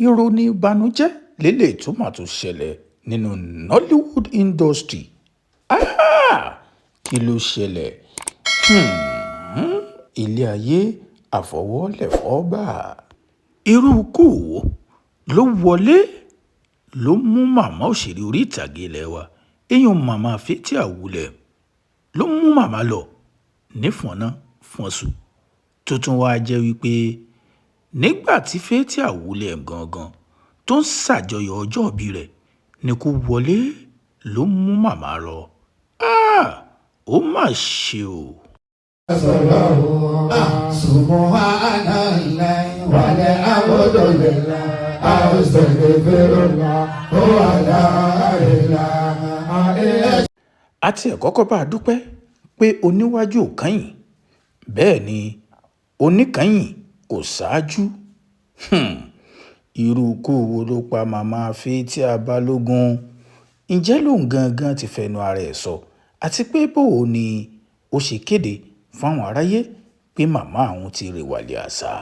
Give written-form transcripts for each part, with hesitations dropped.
ìròyìn ìbànújẹ́ lélẹ̀ tó mà tún ṣẹlẹ̀ nínú Nollywood industry. Kí ló ṣẹlẹ̀? Ilé ayé àfọwọ́lẹ̀fọ́gbà. Irú ikú wo ló wọlé ló mú màmá òṣèré orí ìtàgé ilẹ̀ wa èèyàn màmá Fathia Wulẹ̀ ló mú màmá lọ nífọ̀nà fọ̀nsù tó tún wáá jẹ́ wípé nígbà tí Fathia Wulẹ̀ gangan tó ń ṣàjọyọ̀ ọjọ́ ìbí rẹ̀ ní kó wọlé ló mú màmá lọ. Ó mà ṣe o. Subhanallahi walhamdulillah astaghfirullah wa la ilaha illa. Àti ẹ̀kọ́kọ́ bá a dúpẹ́ pé oníwájú ò kányìn bẹ́ẹ̀ ni oníkányìn kò ṣáájú. Irú ikú wo ló pa màmá Fathia Balógun? Ǹjẹ́ lòun gangan ti fẹnu ara ẹ̀ sọ àti pé bóò ni ó ṣe kéde fáwọn aráyé pé màmá àwọn ti rèwàlẹ̀ àṣà.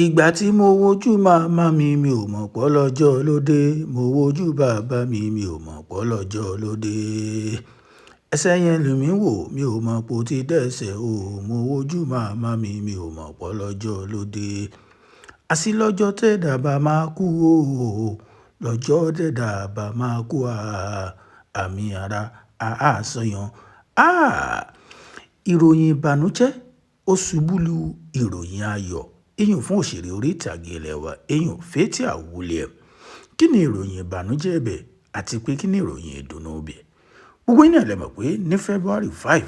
Ìgbà tí mo wojú màmá mi ò mọ̀ pọ́ lọ́jọ́ lóde, mo wojú bàbá mi ò mọ̀ pọ́ lọ́jọ́ lóde. Ẹsẹ̀ yẹn lèmi wò mi ò mọ̀ pò ti dẹ́sẹ̀ o, mo wojú màmá mi ò mọ̀ pọ́ lọ́jọ́ lóde. Àsí lọ́jọ́ tẹ̀dá bá máa kú o, lọ́jọ́ tẹ̀dá bá máa kú àmì ara àásọyàn. Ìròyìn ìbànújẹ́ ó ṣubú lu ìròyìn ayọ̀ èèyàn fún òṣèré orí ìtàgé ilẹ̀ wa èèyàn Fathia Wulẹ̀. Kí ni ìròyìn ìbànújẹ́ ibẹ̀ àti pé kí ni ìròyìn ìdùnnú ibẹ̀? Gbogbo yín náà lè mọ̀ pé ní February 5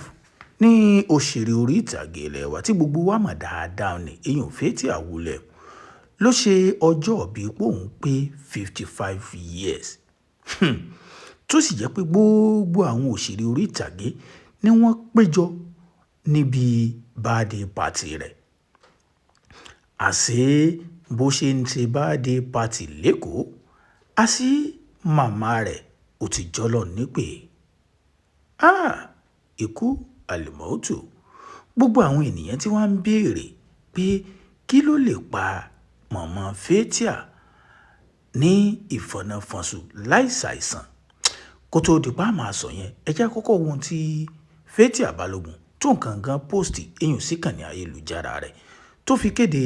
ní òṣèré orí ìtàgé ilẹ̀ wa tí gbogbo wa mọ̀ dáadáa ní èèyàn Fathia Wulẹ̀ ló ṣe ọjọ́ ìbí pòun pé 55 years. Tó sì jẹ́ pé gbogbo àwọn òṣèré orí ìtàgé ni wọ́n péjọ níbi birthday party rẹ̀. Àṣé bó ṣe ń ṣe birthday party lẹ́kọ̀ọ́, àṣé màmá rẹ̀ ò ti jọlọ nípè. Ikú àlùmọ́ọ́tù. Gbogbo àwọn ènìyàn tí wọ́n ń béèrè pé kí ló lè pa màmá Fathia ní ìfọ̀nàfọ̀nsù láìsàìsàn. Kó tó di pa máa sọ yẹn, ẹ jẹ́ kọ́kọ́ ohun tí Fathia Balógun tó nǹkan gan post èèyàn sí kàn ní ayélujára rẹ̀ tó fi kéde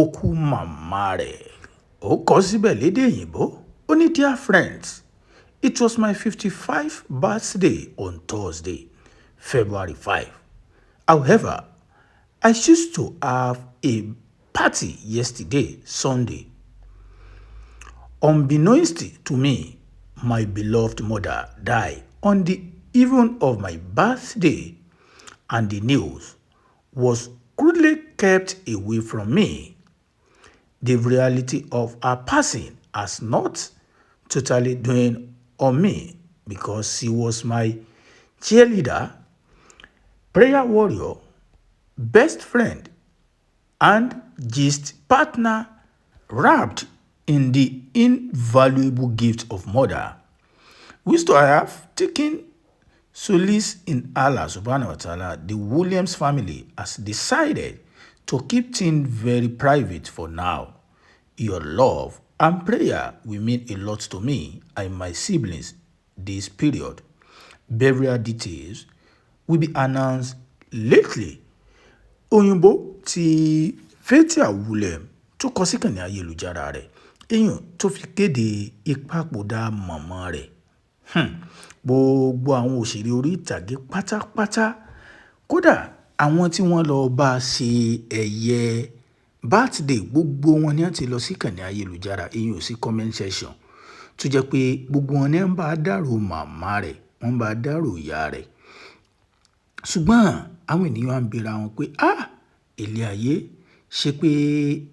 okú màmá rẹ̀. Ó kọ síbẹ̀ lédè òyìnbó. Ó ní dear friends, it was my 55th birthday on Thursday, February 5. However, I used to have a party yesterday, Sunday. Unbeknownst to me, my beloved mother died on the even of my birthday, and the news was crudely kept away from me. The reality of her passing has not totally dawned on me because she was my cheerleader, prayer warrior, best friend, and gist partner wrapped in the invaluable gift of mother, which I have taken solace in Allah subhanahu wa ta'ala. The Williams family has decided to keep things very private for now. Your love and prayer will mean a lot to me and my siblings this period. Burial details will be announced lately. Òyìnbó tí Fathia Wulẹ̀ tó kọ sí kànnì ayélujára rẹ̀ èèyàn tó fi kéde ìpapòdà màmá rẹ̀. Gbogbo àwọn òṣèré orí ìtàgé pátápátá, kódà àwọn tí wọ́n lọ bá ṣe ẹ̀yẹ birthday, gbogbo wọn ni wọ́n ti lọ sí kànnì ayélujára èèyàn sí comment section tó jẹ́ pé gbogbo wọn ni wọ́n bá dárò màmá rẹ̀, wọ́n bá dárò ìyá rẹ̀. Ṣùgbọ́n àwọn ènìyàn ń bèèrè àwọn pé ilé ayé ṣe pé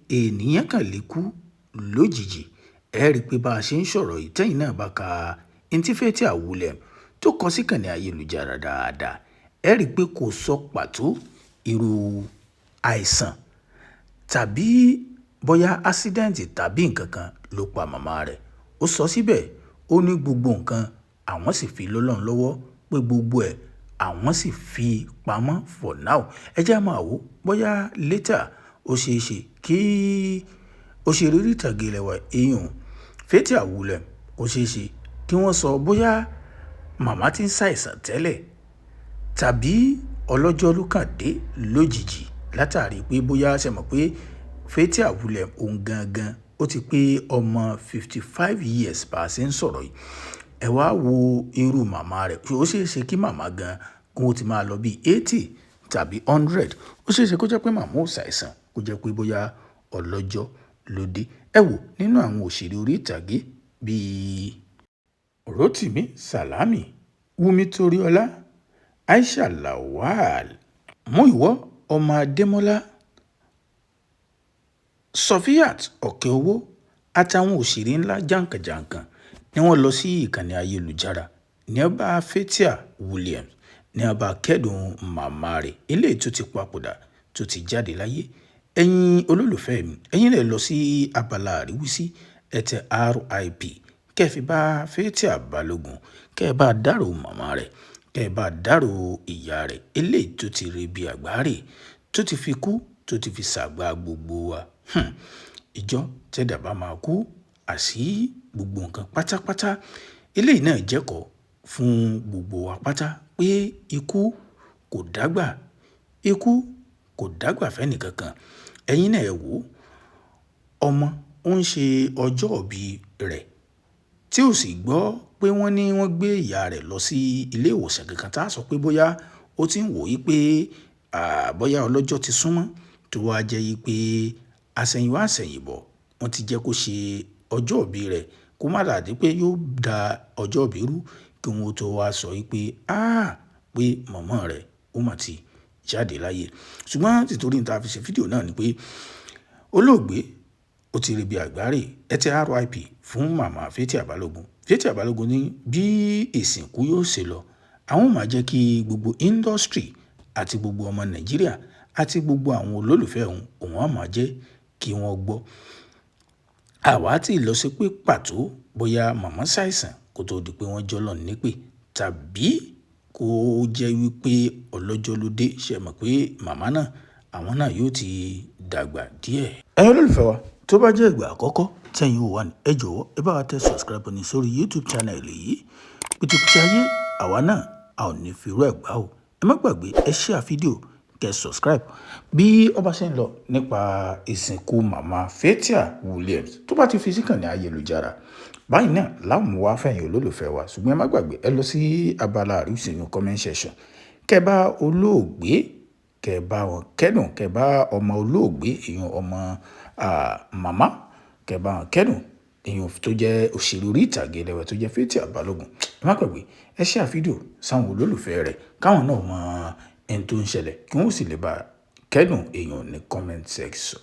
ènìyàn kan lè kú lójijì. Ẹ rí i pé bá a ṣe ń sọ̀rọ̀ ìtẹ́yìn náà bá ka tí Fathia Wulẹ̀ tó kọ sí kànnì ayélujára dáadáa, ẹ rí i pé kò sọ pàtó irú àìsàn tàbí bóyá accident tàbí nǹkan kan ló pa màmá rẹ̀. Ó sọ síbẹ̀, ó ní gbogbo nǹkan àwọn sì fi lọ́lọ́run lọ́wọ́ pé gbogbo ẹ̀ àwọn sì fi pamọ́ for now. Ẹ jẹ́ máa wò bóyá later ó ṣeé ṣe kí òṣèré orí ìtàgé ilẹ̀ wa èèyàn Fathia Williams ó ṣeé ṣe kí wọ́n sọ bóyá màmá ti ń ṣàìsàn tẹ́lẹ̀ tàbí ọlọ́jọ́ ló kàn dé lójijì látàrí pé bóyá ṣe mọ̀ pé Fathia Williams òun gangan ó ti pé ọmọ 55 years bá a ṣe ń sọ̀rọ̀ yìí. Ẹ wá wo irú màmá rẹ̀, ó ṣeé ṣe kí màmá gan kó ti máa lọ bí 80 tàbí 100. Ó ṣeé ṣe kó jẹ́ pé màmá ò ṣàìsàn, kó jẹ́ pé bóyá ọlọ́jọ́ ló dé. Ẹ wò nínú àwọn òṣèré orí ìtàgé bíi Rotimi Salami, Wumi Toriola, Aisha Lawal, Muiwa ọmọ Adémọ́lá, Sofiyat Ọ̀kẹ́owó àtàwọn òṣèré ńlá jàǹkànjàǹkàn ni wọ́n lọ sí ìkànnì ayélujára ní ó bá Fathia Williams ní ó bá kẹ́dùn màmá rẹ̀ eléyìí tó ti papòdà tó ti jáde láyé. Ẹ̀yin olólùfẹ́ mi, ẹ̀yin lè lọ sí abala àríwísí ẹ tẹ RIP kẹ́ fi bá Fathia Balogun, kẹ́ bá dárò màmá rẹ̀, kẹ́ bá dárò ìyá rẹ̀ eléyìí tó ti rí bí àgbáre, tó ti fi kú, tó ti fi ṣàgbà gbogbo wa. Ìjọ tẹ́dà bá máa kú àsí gbogbo nǹkan pátápátá. Eléyìí náà jẹ́kọ̀ọ́ fún gbogbo wa pátá pé ikú kò dágbà, ikú kò dágbà fẹ́ni kankan. Ẹ̀yin náà ẹ wò ọmọ ó ń ṣe ọjọ́ ìbí rẹ̀ tí ò sì gbọ́ pé wọ́n ní wọ́n gbé ìyá rẹ̀ lọ sí ilé ìwòsàn kankan tá a sọ pé bóyá ó ti ń wò yí pé bóyá ọlọ́jọ́ ti súnmọ́ tó wá jẹ́ yí pé àsẹ̀yìnwá àsẹ̀yìnbọ̀ wọ́n ti jẹ́ kó ṣe ọjọ́ ìbí rẹ̀ kó má dàdí pé yóò da ọjọ́ ìbí rú kí wọ́n tó wá sọ yí pé pé màmá rẹ̀ ó mà ti jáde láyé. Ṣùgbọ́n títorí níta fi ṣe fídíò náà ni pé olóògbé ó ti rí bí àgbáre. Ẹ tẹ RIP fún màmá Fathia Balogun. Fathia Balogun ní bí ìsìnkú yóò ṣe lọ, àwọn máa jẹ́ kí gbogbo industry àti gbogbo ọmọ Nàìjíríà àti gbogbo àwọn olólùfẹ́ òun á máa jẹ́ kí wọ́n gbọ́. Àwa tí lọ sí pé pàtó bóyá màmá ṣàìsàn kó tó di pé wọ́n jọ́lọ̀ nípè tàbí kó jẹ́ wípé ọlọ́jọ́ ló dé. Ṣe mọ̀ pé màmá náà àwọn náà yóò ti dàgbà díẹ̀. Ẹ̀yin olólùfẹ́ wa, tó bá jẹ́ ìgbà àkọ́kọ́ tẹ́yin wò wá ní, ẹ jọ̀wọ́ ẹ bá wa tẹ subscribe ní sórí YouTube channel yìí. Pìtìpìtì ayé àwa náà a ò ní fi irú ẹ̀ gbà o. Ẹ má gbàgbé ẹ share fídíò kẹ́ subscribe. Bí ọba ṣe ń lọ nípa ìsìnkú màmá Fathia Williams tó bá ti fi síkànnì ayélujára báyìí náà láwọn wá fẹ̀yìn olólùfẹ́ wa. Ṣùgbọ́n ẹ má gbàgbé ẹ lọ sí abala àríwísí nínú comment section kẹ́ bá olóògbé, kẹ́ bá wọn kẹ́dùn, kẹ́ bá ọmọ olóògbé èèyàn ọmọ màmá, kẹ́ bá wọn kẹ́dùn èèyàn tó jẹ́ òṣèré orí ìtàgé lẹ́wẹ̀ tó jẹ́ Fathia Balogun. Ẹ má gbàgbé ẹ share fídíò sáwọn olólùfẹ́ rẹ̀ káwọn náà mọ ẹni tó ń ṣẹlẹ̀ kí wọ́n sì lè bá kẹ́dùn èèyàn ní comment section.